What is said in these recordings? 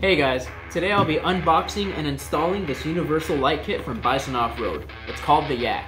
Hey guys, today I'll be unboxing and installing this universal light kit from Bison Offroad. It's called the YAK.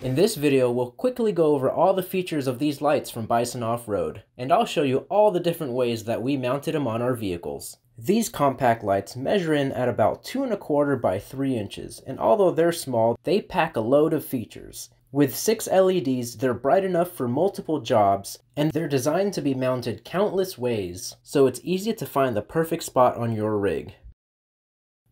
In this video, we'll quickly go over all the features of these lights from Bison Offroad, and I'll show you all the different ways that we mounted them on our vehicles. These compact lights measure in at about 2¼ by 3 inches, and although they're small, they pack a load of features. With 6 LEDs, they're bright enough for multiple jobs, and they're designed to be mounted countless ways, so it's easy to find the perfect spot on your rig.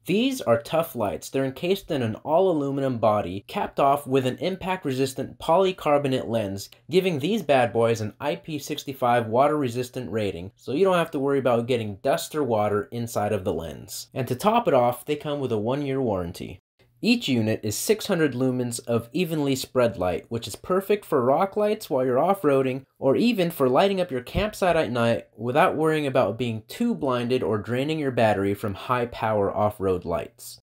These are tough lights. They're encased in an all-aluminum body, capped off with an impact-resistant polycarbonate lens, giving these bad boys an IP65 water-resistant rating, so you don't have to worry about getting dust or water inside of the lens. And to top it off, they come with a 1-year warranty. Each unit is 600 lumens of evenly spread light, which is perfect for rock lights while you're off-roading, or even for lighting up your campsite at night without worrying about being too blinded or draining your battery from high-power off-road lights.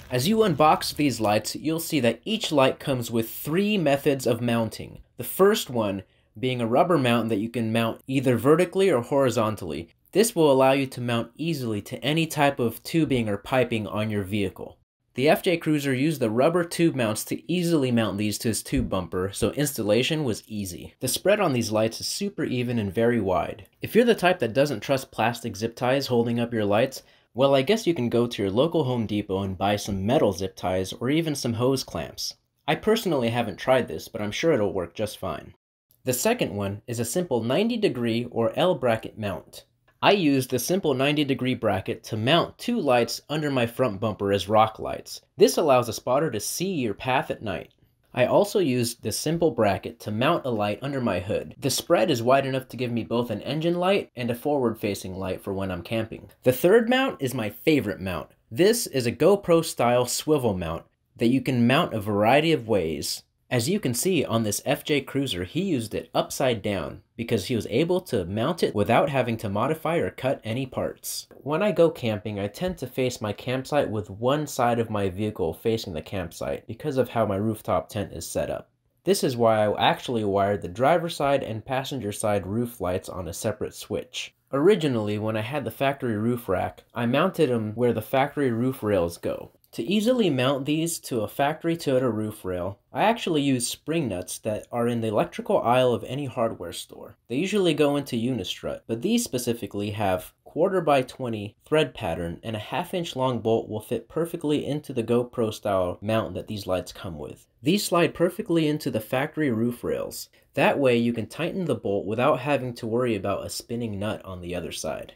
As you unbox these lights, you'll see that each light comes with 3 methods of mounting. The first one being a rubber mount that you can mount either vertically or horizontally. This will allow you to mount easily to any type of tubing or piping on your vehicle. The FJ Cruiser used the rubber tube mounts to easily mount these to his tube bumper, so installation was easy. The spread on these lights is super even and very wide. If you're the type that doesn't trust plastic zip ties holding up your lights, well, I guess you can go to your local Home Depot and buy some metal zip ties or even some hose clamps. I personally haven't tried this, but I'm sure it'll work just fine. The second one is a simple 90-degree or L bracket mount. I used the simple 90-degree bracket to mount 2 lights under my front bumper as rock lights. This allows a spotter to see your path at night. I also used the simple bracket to mount a light under my hood. The spread is wide enough to give me both an engine light and a forward-facing light for when I'm camping. The third mount is my favorite mount. This is a GoPro style swivel mount that you can mount a variety of ways. As you can see on this FJ Cruiser, he used it upside down because he was able to mount it without having to modify or cut any parts. When I go camping, I tend to face my campsite with one side of my vehicle facing the campsite because of how my rooftop tent is set up. This is why I actually wired the driver's side and passenger side roof lights on a separate switch. Originally, when I had the factory roof rack, I mounted them where the factory roof rails go. To easily mount these to a factory Toyota roof rail, I actually use spring nuts that are in the electrical aisle of any hardware store. They usually go into Unistrut, but these specifically have 1/4 by 20 thread pattern, and a 1/2 inch long bolt will fit perfectly into the GoPro style mount that these lights come with. These slide perfectly into the factory roof rails. That way you can tighten the bolt without having to worry about a spinning nut on the other side.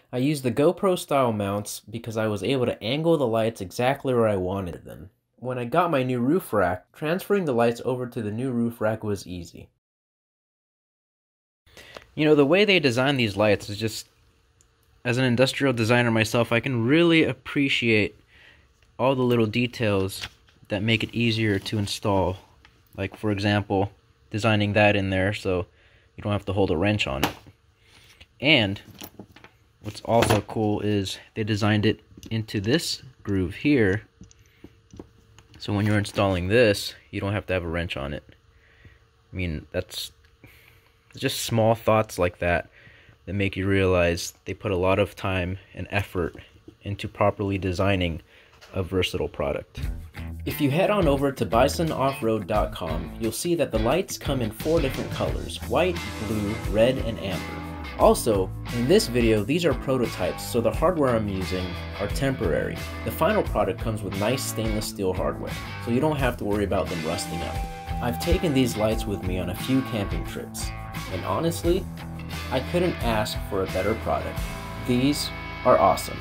I used the GoPro style mounts because I was able to angle the lights exactly where I wanted them. When I got my new roof rack, transferring the lights over to the new roof rack was easy. You know, the way they design these lights is just, as an industrial designer myself, I can really appreciate all the little details that make it easier to install. Like, for example, designing that in there so you don't have to hold a wrench on it. And what's also cool is they designed it into this groove here, so when you're installing this, you don't have to have a wrench on it. I mean, that's just small thoughts like that that make you realize they put a lot of time and effort into properly designing a versatile product. If you head on over to bisonoffroad.com, you'll see that the lights come in 4 different colors: white, blue, red, and amber. Also, in this video, these are prototypes, so the hardware I'm using are temporary. The final product comes with nice stainless steel hardware, so you don't have to worry about them rusting up. I've taken these lights with me on a few camping trips, and honestly, I couldn't ask for a better product. These are awesome.